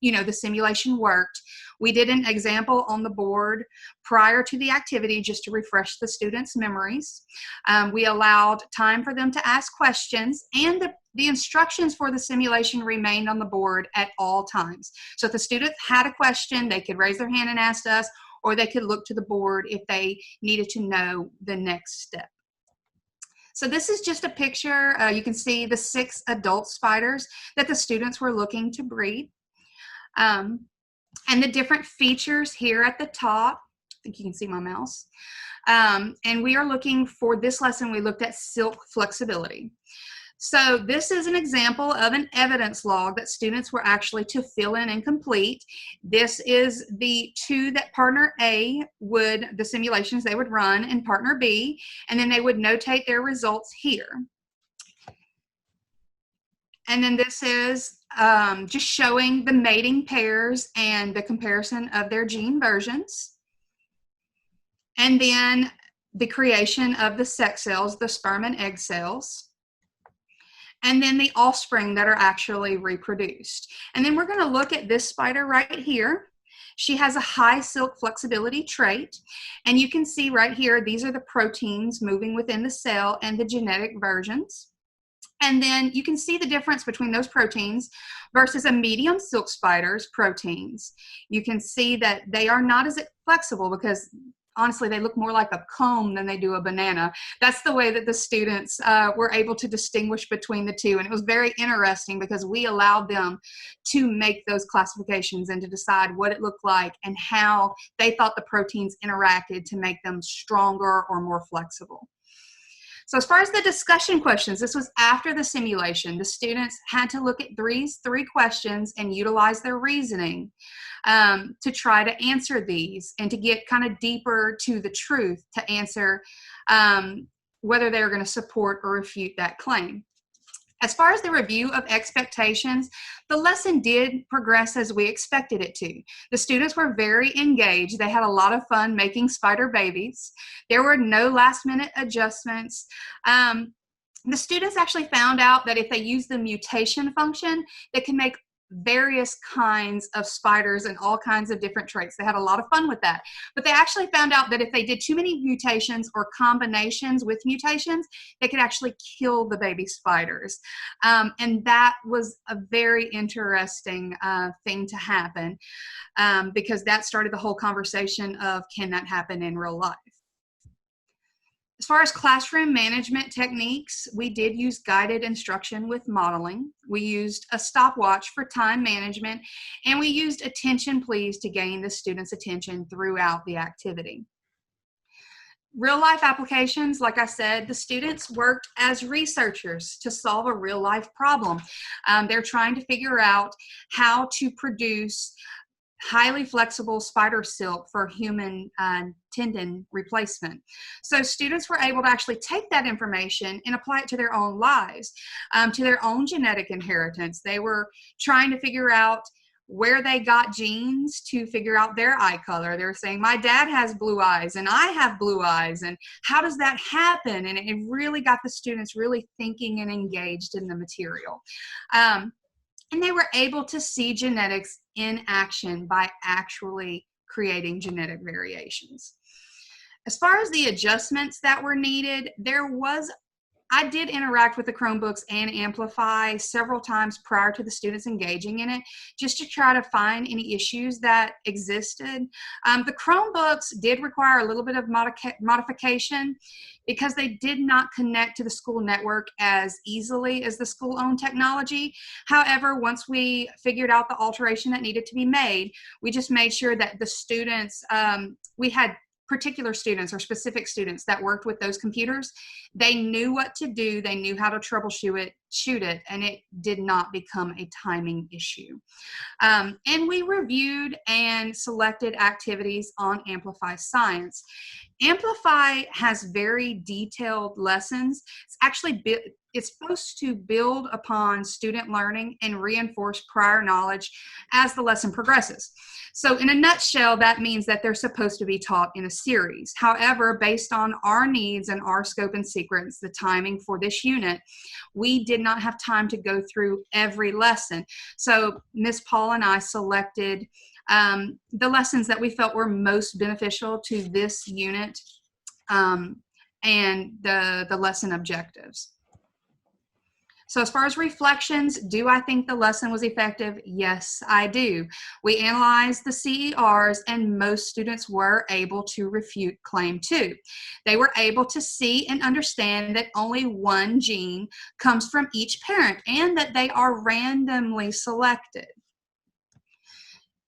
the simulation worked. We did an example on the board prior to the activity just to refresh the students' memories. We allowed time for them to ask questions, and the instructions for the simulation remained on the board at all times. So if the student had a question, they could raise their hand and ask us, or they could look to the board if they needed to know the next step. So this is just a picture. You can see the 6 adult spiders that the students were looking to breed. And the different features here at the top. I think you can see my mouse. And we are looking for this lesson, we looked at silk flexibility. So this is an example of an evidence log that students were actually to fill in and complete. This is the 2 that partner A would, the simulations they would run, and partner B, and then they would notate their results here. And then this is just showing the mating pairs and the comparison of their gene versions. And then the creation of the sex cells, the sperm and egg cells. And then the offspring that are actually reproduced. And then we're going to look at this spider right here. She has a high silk flexibility trait. And you can see right here, these are the proteins moving within the cell and the genetic versions. And then you can see the difference between those proteins versus a medium silk spider's proteins. You can see that they are not as flexible because honestly, they look more like a comb than they do a banana. That's the way that the students were able to distinguish between the two. And it was very interesting because we allowed them to make those classifications and to decide what it looked like and how they thought the proteins interacted to make them stronger or more flexible. So as far as the discussion questions, this was after the simulation. The students had to look at these 3 questions and utilize their reasoning to try to answer these and to get kind of deeper to the truth to answer whether they were going to support or refute that claim. As far as the review of expectations, the lesson did progress as we expected it to. The students were very engaged. They had a lot of fun making spider babies. There were no last-minute adjustments. The students actually found out that if they use the mutation function, they can make various kinds of spiders and all kinds of different traits. They had a lot of fun with that. But they actually found out that if they did too many mutations or combinations with mutations, they could actually kill the baby spiders. And that was a very interesting thing to happen because that started the whole conversation of, can that happen in real life? As far as classroom management techniques, we did use guided instruction with modeling. We used a stopwatch for time management, and we used attention please to gain the students' attention throughout the activity. Real life applications, like I said, the students worked as researchers to solve a real life problem. They're trying to figure out how to produce highly flexible spider silk for human tendon replacement. So students were able to actually take that information and apply it to their own lives, to their own genetic inheritance. They were trying to figure out where they got genes to figure out their eye color. They were saying, my dad has blue eyes and I have blue eyes, and how does that happen? And it really got the students really thinking and engaged in the material. And they were able to see genetics in action by actually creating genetic variations. As far as the adjustments that were needed, I did interact with the Chromebooks and Amplify several times prior to the students engaging in it, just to try to find any issues that existed. The Chromebooks did require a little bit of modification because they did not connect to the school network as easily as the school-owned technology. However, once we figured out the alteration that needed to be made, we just made sure that the students, we had particular students or specific students that worked with those computers. They knew what to do, they knew how to troubleshoot it, and it did not become a timing issue. And we reviewed and selected activities on Amplify Science. Amplify has very detailed lessons. It's supposed to build upon student learning and reinforce prior knowledge as the lesson progresses. So in a nutshell, that means that they're supposed to be taught in a series. However, based on our needs and our scope and sequence, the timing for this unit, we did not have time to go through every lesson. So Ms. Paul and I selected the lessons that we felt were most beneficial to this unit and the lesson objectives. So as far as reflections, do I think the lesson was effective? Yes, I do. We analyzed the CERs and most students were able to refute claim 2. They were able to see and understand that only one gene comes from each parent and that they are randomly selected.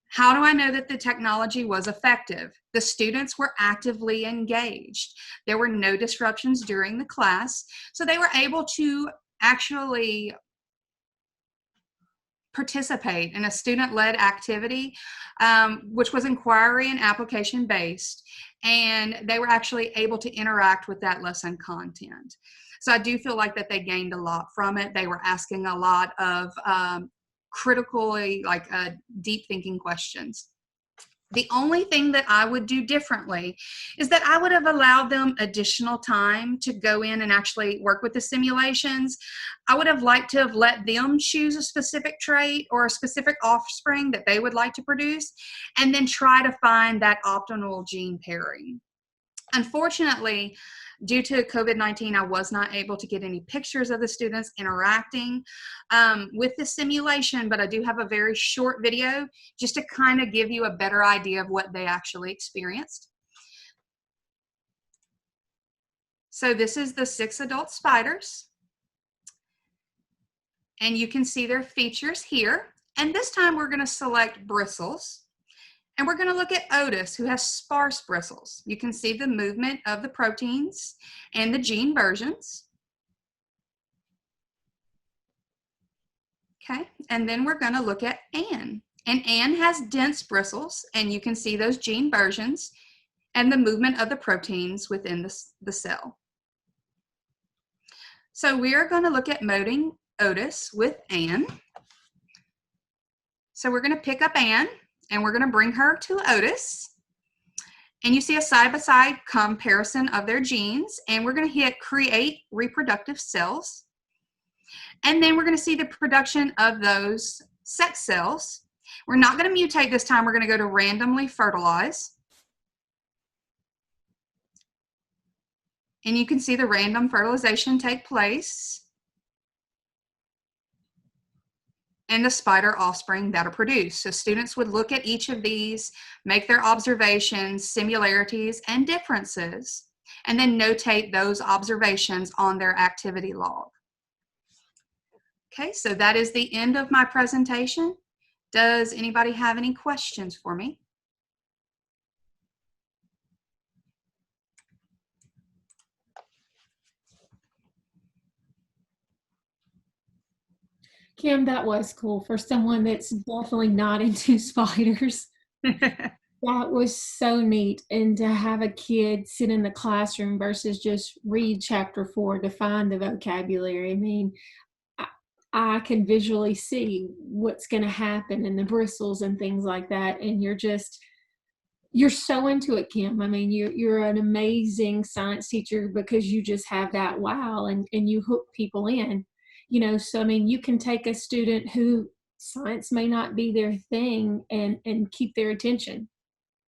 How do I know that the technology was effective? The students were actively engaged. There were no disruptions during the class, so they were able to actually participate in a student-led activity, which was inquiry and application based, and they were actually able to interact with that lesson content. So I do feel like that they gained a lot from it. They were asking a lot of critically, deep thinking questions. The only thing that I would do differently is that I would have allowed them additional time to go in and actually work with the simulations. I would have liked to have let them choose a specific trait or a specific offspring that they would like to produce, and then try to find that optimal gene pairing. Unfortunately, due to COVID-19, I was not able to get any pictures of the students interacting with the simulation, but I do have a very short video just to kind of give you a better idea of what they actually experienced. So this is the 6 adult spiders, and you can see their features here. And this time we're going to select bristles. And we're going to look at Otis, who has sparse bristles. You can see the movement of the proteins and the gene versions. Okay, and then we're going to look at Anne. And Anne has dense bristles, and you can see those gene versions and the movement of the proteins within the cell. So we are going to look at moding Otis with Anne. So we're going to pick up Anne, and we're going to bring her to Otis. And you see a side-by-side comparison of their genes. And we're going to hit create reproductive cells. And then we're going to see the production of those sex cells. We're not going to mutate this time. We're going to go to randomly fertilize. And you can see the random fertilization take place. And the spider offspring that are produced. So students would look at each of these, make their observations, similarities, and differences, and then notate those observations on their activity log. Okay, so that is the end of my presentation. Does anybody have any questions for me? Kim, that was cool for someone that's definitely not into spiders. That was so neat. And to have a kid sit in the classroom versus just read chapter 4 to find the vocabulary. I mean, I can visually see what's going to happen and the bristles and things like that. And you're so into it, Kim. I mean, you're an amazing science teacher because you just have that wow and you hook people in. You know, so I mean, you can take a student who science may not be their thing and keep their attention.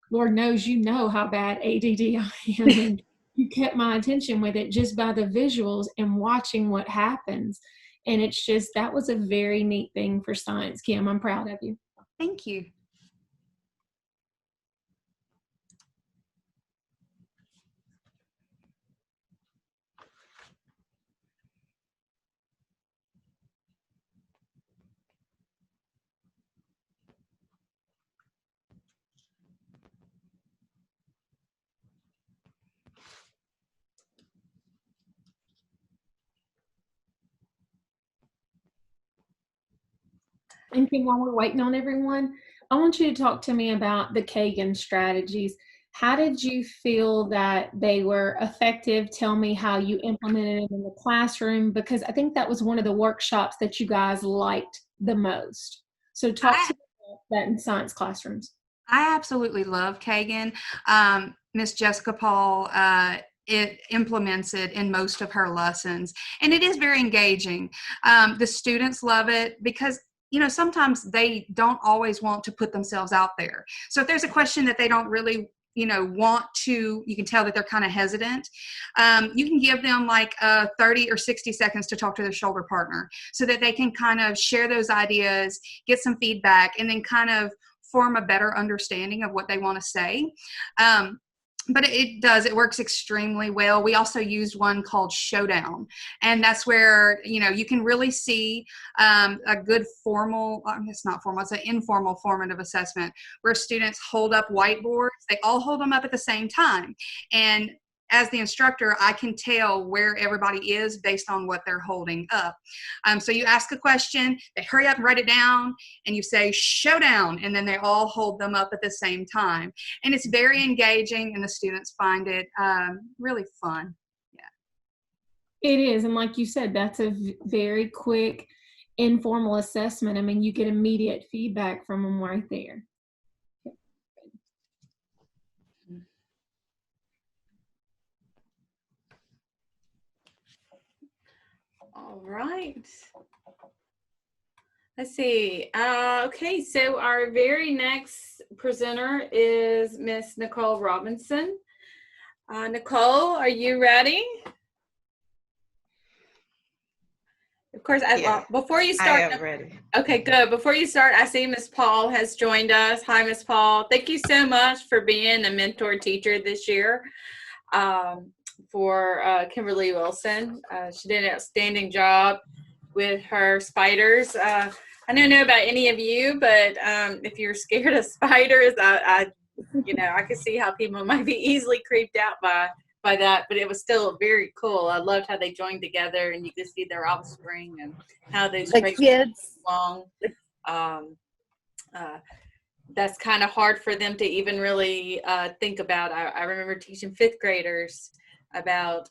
Lord knows you know how bad ADD I am, and you kept my attention with it just by the visuals and watching what happens. And it's just, that was a very neat thing for science, Kim. I'm proud of you. Thank you. And Kim, while we're waiting on everyone, I want you to talk to me about the Kagan strategies. How did you feel that they were effective? Tell me how you implemented them in the classroom, because I think that was one of the workshops that you guys liked the most. So talk to me about that in science classrooms. I absolutely love Kagan. Miss Jessica Paul, it implements it in most of her lessons, and it is very engaging. The students love it because, you know, sometimes they don't always want to put themselves out there. So if there's a question that they don't really want to, you can tell that they're kind of hesitant, you can give them like 30 or 60 seconds to talk to their shoulder partner so that they can kind of share those ideas, get some feedback, and then kind of form a better understanding of what they want to say. But it works extremely well. We also used one called Showdown, and that's where, you can really see a good formal, it's not formal, it's an informal formative assessment where students hold up whiteboards. They all hold them up at the same time. And as the instructor, I can tell where everybody is based on what they're holding up. So you ask a question, they hurry up and write it down, and you say showdown, and then they all hold them up at the same time. And it's very engaging, and the students find it really fun. Yeah. It is. And like you said, that's a very quick, informal assessment. I mean, you get immediate feedback from them right there. All right. Let's see. Okay, so our very next presenter is Miss Nicole Robinson. Nicole, are you ready? Of course, before you start. I am ready. Okay, good. Before you start, I see Miss Paul has joined us. Hi, Miss Paul. Thank you so much for being a mentor teacher this year. For Kimberly Wilson. She did an outstanding job with her spiders. I don't know about any of you, but if you're scared of spiders, I could see how people might be easily creeped out by that, but it was still very cool. I loved how they joined together, and you could see their offspring and how those kids along. That's kind of hard for them to even really think about. I remember teaching 5th graders about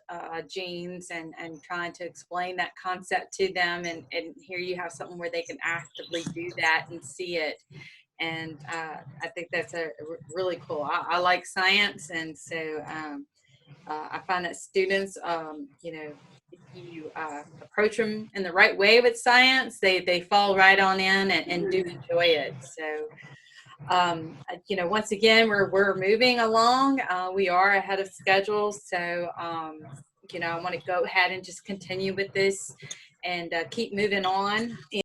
genes and trying to explain that concept to them, and here you have something where they can actively do that and see it, and I think that's really cool. I like science, and so I find that students, if you approach them in the right way with science, they fall right on in and do enjoy it. So once again, we're moving along. We are ahead of schedule. So, I want to go ahead and just continue with this and keep moving on.